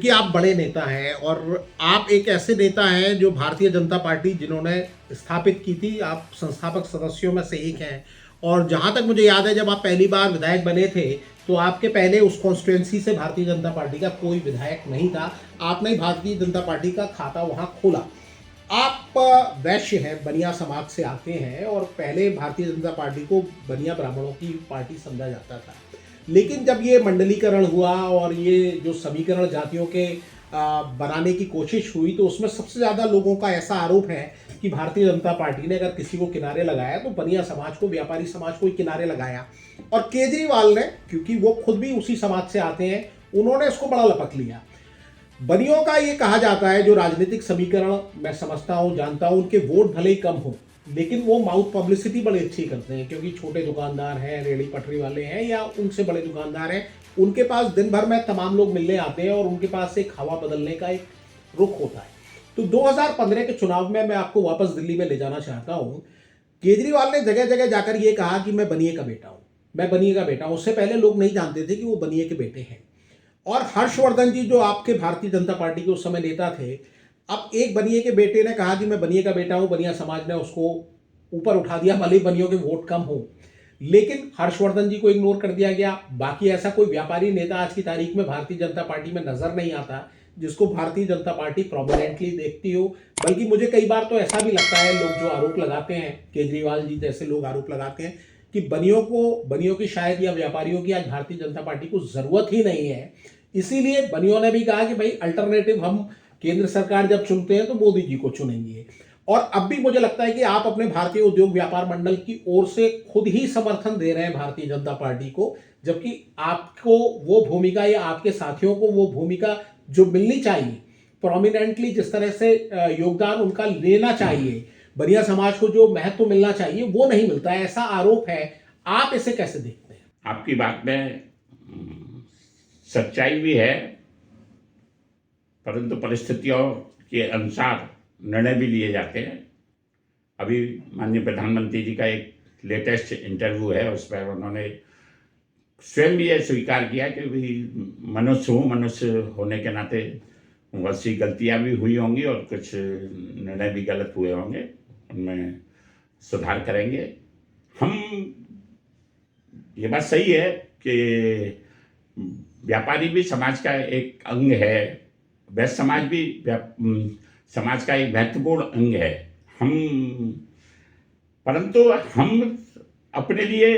कि आप बड़े नेता हैं और आप एक ऐसे नेता हैं जो भारतीय जनता पार्टी जिन्होंने स्थापित की थी, आप संस्थापक सदस्यों में से एक हैं। और जहाँ तक मुझे याद है, जब आप पहली बार विधायक बने थे तो आपके पहले उस कॉन्स्टिट्यूंसी से भारतीय जनता पार्टी का कोई विधायक नहीं था। आपने भारतीय जनता पार्टी का खाता वहाँ खोला। आप वैश्य हैं, बनिया समाज से आते हैं और पहले भारतीय जनता पार्टी को बनिया ब्राह्मणों की पार्टी समझा जाता था। लेकिन जब ये मंडलीकरण हुआ और ये जो समीकरण जातियों के बनाने की कोशिश हुई, तो उसमें सबसे ज़्यादा लोगों का ऐसा आरोप है कि भारतीय जनता पार्टी ने अगर किसी को किनारे लगाया तो बनिया समाज को, व्यापारी समाज को ही किनारे लगाया। और केजरीवाल ने, क्योंकि वो खुद भी उसी समाज से आते हैं, उन्होंने इसको बड़ा लपक लिया। बनियों का ये कहा जाता है, जो राजनीतिक समीकरण मैं समझता हूँ, जानता हूँ, उनके वोट भले ही कम हो लेकिन वो माउथ पब्लिसिटी बड़ी अच्छी करते हैं, क्योंकि छोटे दुकानदार हैं, रेहड़ी पटरी वाले हैं या उनसे बड़े दुकानदार हैं, उनके पास दिन भर में तमाम लोग मिलने आते हैं और उनके पास एक हवा बदलने का एक रुख होता है। तो 2015 के चुनाव में मैं आपको वापस दिल्ली में ले जाना चाहता हूँ। केजरीवाल ने जगह जगह जाकर ये कहा कि मैं बनिए का बेटा हूँ, मैं बनिए का बेटा हूँ। उससे पहले लोग नहीं जानते थे कि वो बनिए के बेटे हैं। और हर्षवर्धन जी, जो आपके भारतीय जनता पार्टी के उस समय नेता थे, अब एक बनिए के बेटे ने कहा कि मैं बनिए का बेटा हूं, बनिया समाज ने उसको ऊपर उठा दिया, भले ही बनियों के वोट कम हो। लेकिन हर्षवर्धन जी को इग्नोर कर दिया गया। बाकी ऐसा कोई व्यापारी नेता आज की तारीख में भारतीय जनता पार्टी में नजर नहीं आता जिसको भारतीय जनता पार्टी प्रोमिनेंटली देखती हो। बल्कि मुझे कई बार तो ऐसा भी लगता है, लोग जो आरोप लगाते हैं, केजरीवाल जी जैसे लोग आरोप लगाते हैं कि बनियों की शायद या व्यापारियों की आज भारतीय जनता पार्टी को जरूरत ही नहीं है। इसीलिए बनियों ने भी कहा कि भाई अल्टरनेटिव हम केंद्र सरकार जब चुनते हैं तो मोदी जी को चुनेंगे। और अब भी मुझे लगता है कि आप अपने भारतीय उद्योग व्यापार मंडल की ओर से खुद ही समर्थन दे रहे हैं भारतीय जनता पार्टी को, जबकि आपको वो भूमिका या आपके साथियों को वो भूमिका जो मिलनी चाहिए, प्रोमिनेंटली जिस तरह से योगदान उनका लेना चाहिए, बनिया समाज को जो महत्व मिलना चाहिए, वो नहीं मिलता है, ऐसा आरोप है। आप इसे कैसे देखते हैं? आपकी बात में सच्चाई भी है, परंतु परिस्थितियों के अनुसार निर्णय भी लिए जाते हैं। अभी माननीय प्रधानमंत्री जी का एक लेटेस्ट इंटरव्यू है, उस पर उन्होंने स्वयं भी यह स्वीकार किया कि भी मनुष्य हूँ, मनुष्य होने के नाते बहुत सी गलतियाँ भी हुई होंगी और कुछ निर्णय भी गलत हुए होंगे, उनमें सुधार करेंगे हम। ये बात सही है कि व्यापारी भी समाज का एक अंग है, वैश्य समाज भी समाज का एक महत्वपूर्ण अंग है। परंतु हम अपने लिए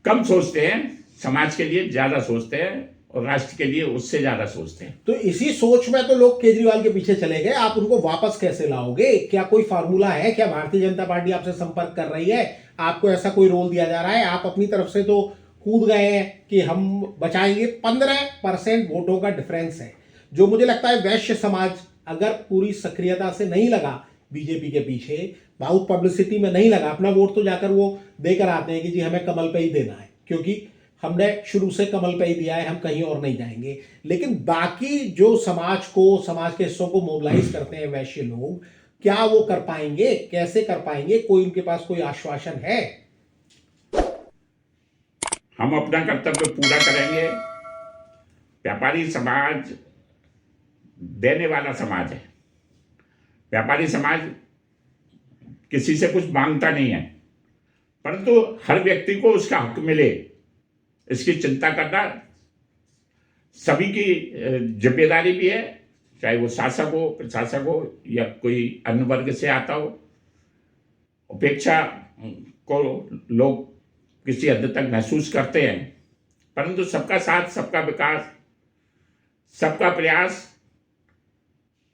कम सोचते हैं, समाज के लिए ज्यादा सोचते हैं और राष्ट्र के लिए उससे ज्यादा सोचते हैं। तो इसी सोच में तो लोग केजरीवाल के पीछे चले गए। आप उनको वापस कैसे लाओगे? क्या कोई फार्मूला है? क्या भारतीय जनता पार्टी आपसे संपर्क कर रही है? आपको ऐसा कोई रोल दिया जा रहा है? आप अपनी तरफ से तो कूद गए हैं कि हम बचाएंगे। 15% वोटों का डिफरेंस है, जो मुझे लगता है वैश्य समाज अगर पूरी सक्रियता से नहीं लगा बीजेपी के पीछे, बहुत पब्लिसिटी में नहीं लगा, अपना वोट तो जाकर वो देकर आते हैं कि जी हमें कमल पे ही देना है, क्योंकि हमने शुरू से कमल पे ही दिया है, हम कहीं और नहीं जाएंगे। लेकिन बाकी जो समाज के हिस्सों को मोबिलाइज करते हैं वैश्य लोग, क्या वो कर पाएंगे? कैसे कर पाएंगे? कोई उनके पास कोई आश्वासन है? हम अपना कर्तव्य पूरा करेंगे। व्यापारी समाज देने वाला समाज है। व्यापारी समाज किसी से कुछ मांगता नहीं है, परंतु हर व्यक्ति को उसका हक मिले, इसकी चिंता करना सभी की जिम्मेदारी भी है, चाहे वो शासक हो, प्रशासक हो या कोई अन्य वर्ग से आता हो। उपेक्षा को लोग किसी हद तक महसूस करते हैं, परंतु सबका साथ, सबका विकास, सबका प्रयास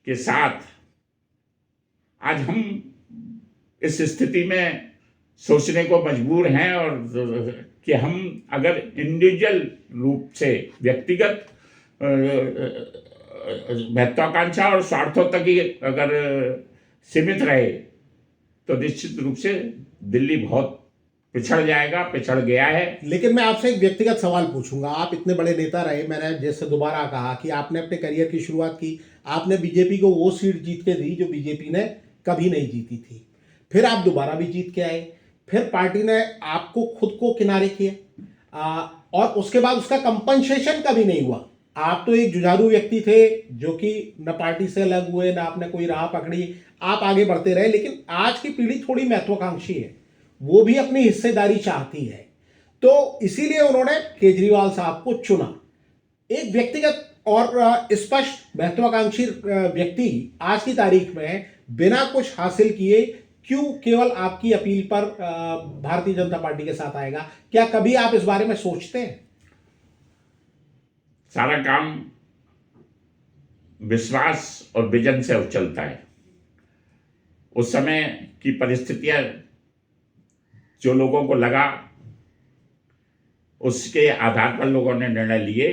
के साथ आज हम इस स्थिति में सोचने को मजबूर हैं और कि हम अगर इंडिविजुअल रूप से व्यक्तिगत महत्वाकांक्षा और स्वार्थों तक ही अगर सीमित रहे तो निश्चित रूप से दिल्ली बहुत पिछड़ जाएगा, पिछड़ गया है। लेकिन मैं आपसे एक व्यक्तिगत सवाल पूछूंगा। आप इतने बड़े नेता रहे, मैंने जैसे दोबारा कहा कि आपने अपने करियर की शुरुआत की, आपने बीजेपी को वो सीट जीत के दी जो बीजेपी ने कभी नहीं जीती थी, फिर आप दोबारा भी जीत के आए, फिर पार्टी ने आपको खुद को किनारे किया और उसके बाद उसका कंपनसेशन कभी नहीं हुआ। आप तो एक जुझारू व्यक्ति थे जो कि न पार्टी से अलग हुए, न आपने कोई राह पकड़ी, आप आगे बढ़ते रहे। लेकिन आज की पीढ़ी थोड़ी महत्वाकांक्षी है, वो भी अपनी हिस्सेदारी चाहती है, तो इसीलिए उन्होंने केजरीवाल साहब को चुना। एक व्यक्तिगत और स्पष्ट महत्वाकांक्षी व्यक्ति आज की तारीख में बिना कुछ हासिल किए क्यों केवल आपकी अपील पर भारतीय जनता पार्टी के साथ आएगा? क्या कभी आप इस बारे में सोचते हैं? सारा काम विश्वास और विजन से चलता है। उस समय की परिस्थितियां जो लोगों को लगा, उसके आधार पर लोगों ने निर्णय लिए।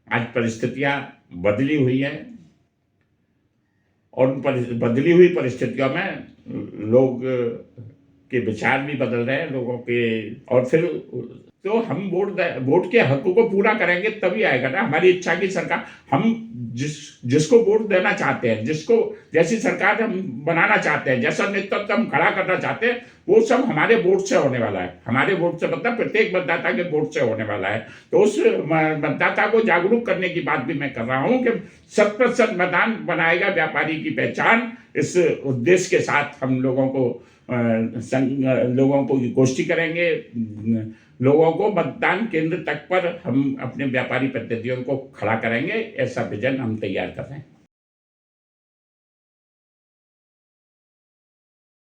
आज परिस्थितियां बदली हुई हैं और उन बदली हुई परिस्थितियों में लोग के विचार भी बदल रहे हैं लोगों के। और फिर तो हम वोट के हक को पूरा करेंगे तभी आएगा ना हमारी इच्छा की सरकार। हम जिसको वोट देना चाहते हैं, जिसको जैसी सरकार हम बनाना चाहते हैं, जैसा नेतृत्व हम खड़ा करना चाहते हैं, वो सब हमारे वोट से होने वाला है। हमारे वोट से मतलब प्रत्येक मतदाता के वोट से होने वाला है। तो उस मतदाता को जागरूक करने की बात भी मैं कर रहा हूं कि 100% मतदान बनाएगा व्यापारी की पहचान। इस उद्देश्य के साथ हम लोगों को गोष्ठी करेंगे, लोगों को मतदान केंद्र तक पर हम अपने व्यापारी प्रतिनिधियों को खड़ा करेंगे। ऐसा विजन हम तैयार कर रहे हैं।